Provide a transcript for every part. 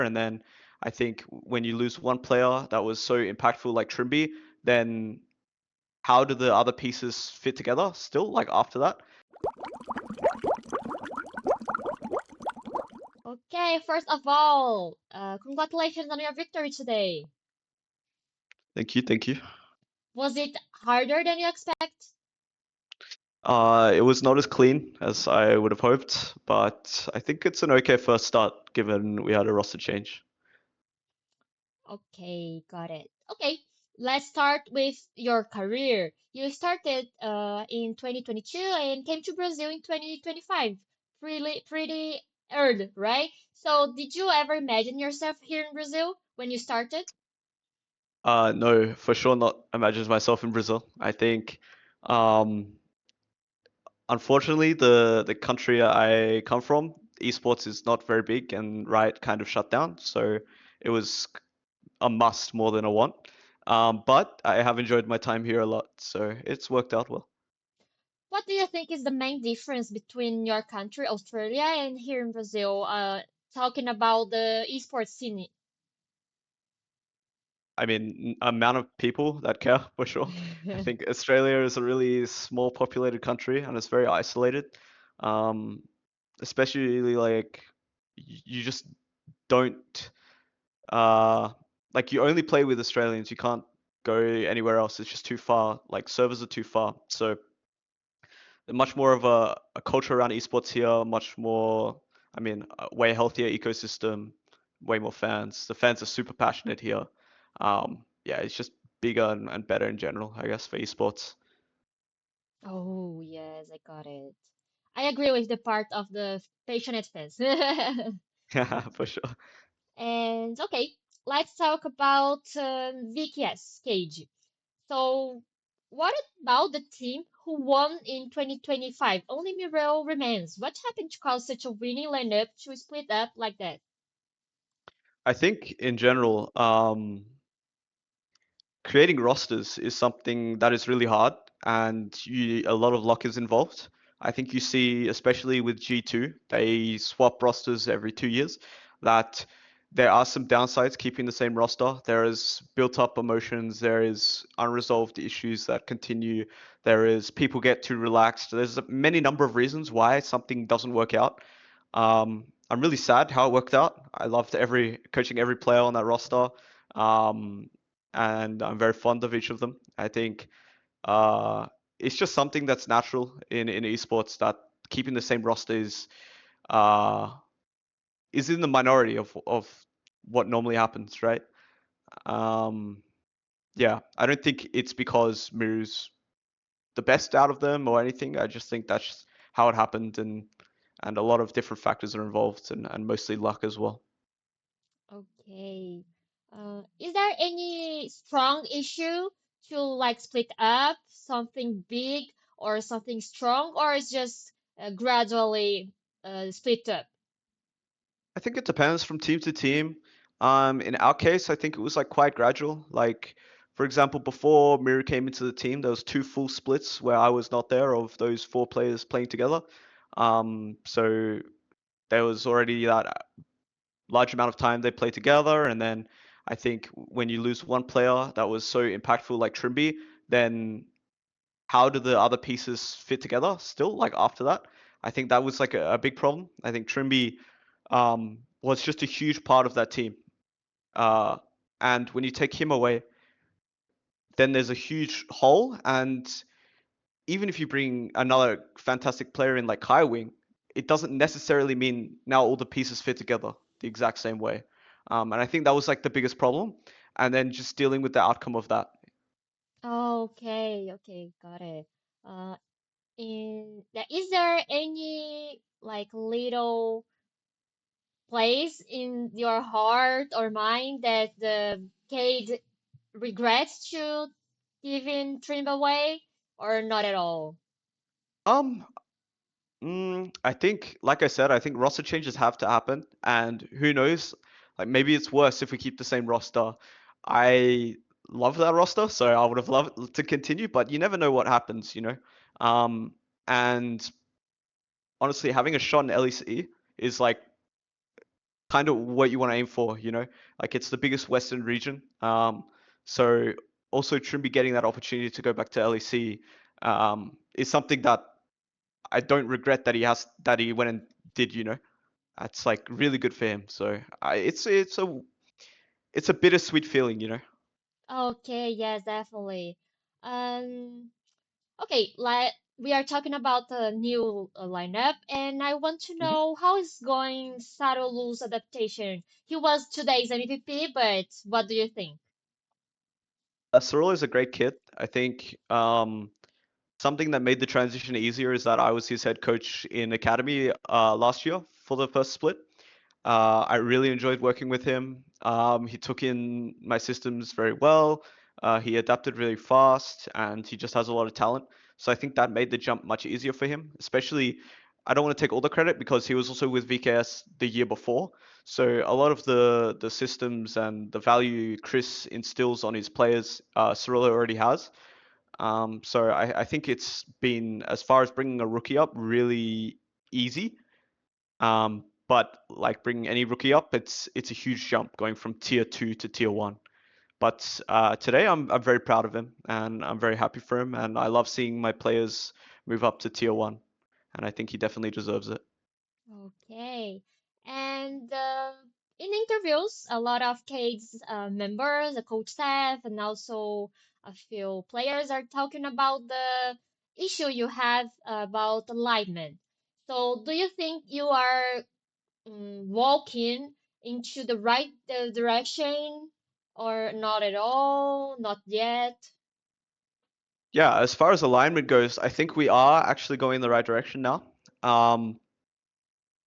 And then I think when you lose one player that was so impactful like Trimby, then how do the other pieces fit together still, like after that? Okay, first of all, congratulations on your victory today. Thank you, thank you. Was it harder than you expect? It was not as clean as I would have hoped, but I think it's an okay first start given we had a roster change. Okay, got it. Okay, let's start with your career. You started in 2022 and came to Brazil in 2025. Pretty early, right? So, did you ever imagine yourself here in Brazil when you started? No, for sure not imagine myself in Brazil. I think, um, unfortunately, the country I come from, esports is not very big, and Riot kind of shut down. So it was a must more than a want. But I have enjoyed my time here a lot, so it's worked out well. What do you think is the main difference between your country, Australia, and here in Brazil? Talking about the esports scene. I mean, amount of people that care for sure. I think Australia is a really small populated country and it's very isolated. Um, Especially like you just don't like you only play with Australians. You can't go anywhere else. It's just too far. Like servers are too far. So much more of a culture around esports here. Much more. I mean, a way healthier ecosystem. Way more fans. The fans are super passionate here. Yeah, it's just bigger and better in general, I guess, for esports. Oh, yes, I got it. I agree with the part of the passionate fans. Yeah, for sure. And okay, let's talk about VKS Cage. So, what about the team who won in 2025? Only Muriel remains. What happened to cause such a winning lineup to split up like that? I think in general, creating rosters is something that is really hard, and a lot of luck is involved. I think you see, especially with G2, they swap rosters every 2 years. That there are some downsides keeping the same roster. There is built up emotions. There is unresolved issues that continue. There is people get too relaxed. There's a many number of reasons why something doesn't work out. I'm really sad how it worked out. I loved every coaching every player on that roster. Um, and I'm very fond of each of them. I think uh, it's just something that's natural in esports that keeping the same roster uh, is in the minority of what normally happens, right? Um, yeah, I don't think it's because Miru's the best out of them or anything. I just think that's just how it happened, and a lot of different factors are involved, and mostly luck as well. Okay. Is there any strong issue to like split up something big or something strong, or it's just gradually split up? I think it depends from team to team. In our case, I think it was like quite gradual. Like, for example, before Miru came into the team, there was two full splits where I was not there of those four players playing together. So there was already that large amount of time they played together, and then I think when you lose one player that was so impactful like Trimby, then how do the other pieces fit together still, like after that? I think that was like a big problem. I think Trimby was just a huge part of that team. Uh, and when you take him away, then there's a huge hole. And even if you bring another fantastic player in like Kai Wing, it doesn't necessarily mean now all the pieces fit together the exact same way. And I think that was like the biggest problem. And then just dealing with the outcome of that. Okay, okay, got it. Uh, is there any like little place in your heart or mind that the kid regrets to giving trim away, or not at all? Um, I think, like I said, I think roster changes have to happen, and who knows, like maybe it's worse if we keep the same roster. I love that roster, so I would have loved to continue, but you never know what happens, you know. Um, and honestly, having a shot in LEC is like kind of what you want to aim for, you know? Like it's the biggest Western region. So also Trimby getting that opportunity to go back to LEC is something that I don't regret that he went and did, you know? That's like really good for him. So it's a bittersweet feeling, you know? Okay, yes, definitely. Um, okay, like we are talking about the new lineup, and I want to Mhm. know how is going Sarulu's adaptation. He was today's MVP, but what do you think? Cyril is a great kid. I think something that made the transition easier is that I was his head coach in academy last year for the first split. I really enjoyed working with him. He took in my systems very well. He adapted really fast, and he just has a lot of talent. So I think that made the jump much easier for him. Especially, I don't want to take all the credit because he was also with VKS the year before. So a lot of the systems and the value Chris instills on his players, Cirillo already has. So I think it's been, as far as bringing a rookie up, really easy. But like bringing any rookie up, it's a huge jump going from tier two to tier one. But today I'm very proud of him and I'm very happy for him and I love seeing my players move up to tier one and I think he definitely deserves it. Okay. And in interviews, a lot of case members, the coach staff, and also a few players are talking about the issue you have about alignment. So, do you think you are walking into the right direction or not at all? Not yet? Yeah, as far as alignment goes, I think we are actually going in the right direction now. Um,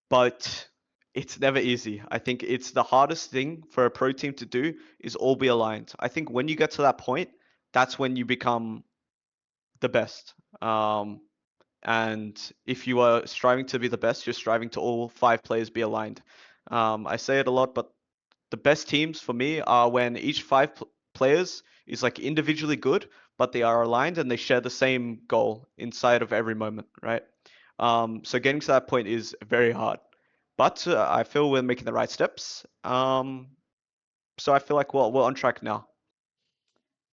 but it's never easy. I think it's the hardest thing for a pro team to do is all be aligned. I think when you get to that point, that's when you become the best. And if you are striving to be the best, you're striving to all five players be aligned. I say it a lot, but the best teams for me are when each players is like individually good, but they are aligned and they share the same goal inside of every moment, right? So getting to that point is very hard, but I feel we're making the right steps. So I feel like we're on track now.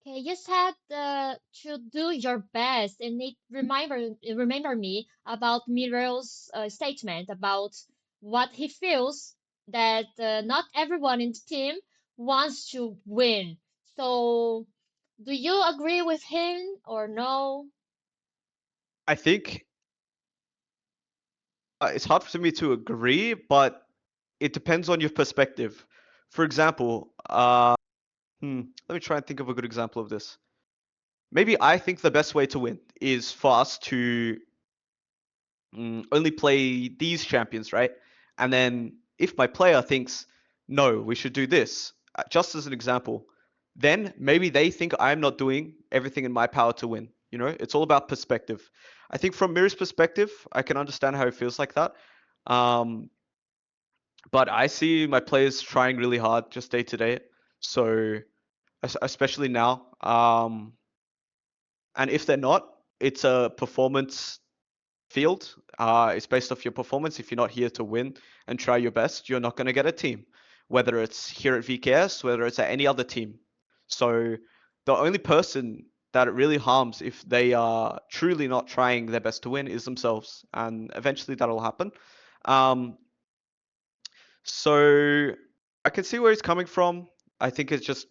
Okay, you said to do your best, and it remember me about Miro's statement about what he feels that not everyone in the team wants to win. So, do you agree with him or no? I think it's hard for me to agree, but it depends on your perspective. For example, let me try and think of a good example of this. Maybe I think the best way to win is for us to only play these champions, right? And then if my player thinks, no, we should do this, just as an example, then maybe they think I'm not doing everything in my power to win. You know, it's all about perspective. I think from Mira's perspective, I can understand how it feels like that. Um, but I see my players trying really hard just day to day. So especially now, and if they're not, it's a performance field. It's based off your performance. If you're not here to win and try your best, you're not going to get a team, whether it's here at VKS, whether it's at any other team. So the only person that it really harms if they are truly not trying their best to win is themselves, and eventually that'll happen. Um, so I can see where he's coming from. I think it's just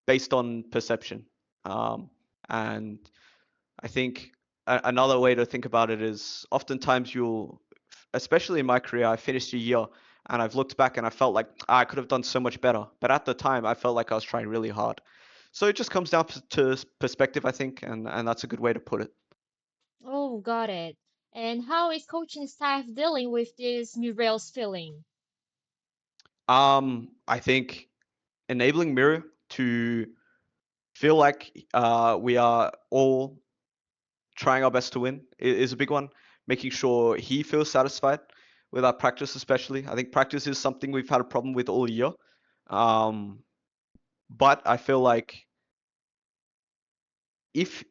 based on perception, and I think another way to think about it is oftentimes you'll, especially in my career, I finished a year and I've looked back and I felt like I could have done so much better. But at the time, I felt like I was trying really hard. So it just comes down to perspective, I think, and that's a good way to put it. Oh, got it. And how is coaching staff dealing with this Miro's feeling? I think enabling Mirror to feel like we are all trying our best to win is a big one. Making sure he feels satisfied with our practice, especially. I think practice is something we've had a problem with all year. Um, but I feel like if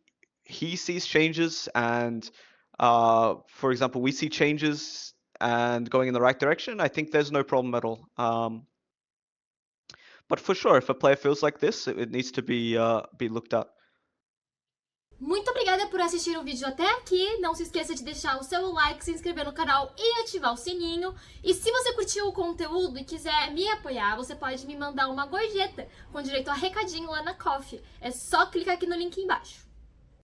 he sees changes and, for example, we see changes and going in the right direction, I think there's no problem at all. But for sure, if a player feels like this, it needs to be looked at. Muito obrigada por assistir o vídeo até aqui. Não se esqueça de deixar o seu like, se inscrever no canal e ativar o sininho. E se você curtiu o conteúdo e quiser me apoiar, você pode me mandar uma gorjeta com direito a recadinho lá na Coffee. É só clicar aqui no link embaixo.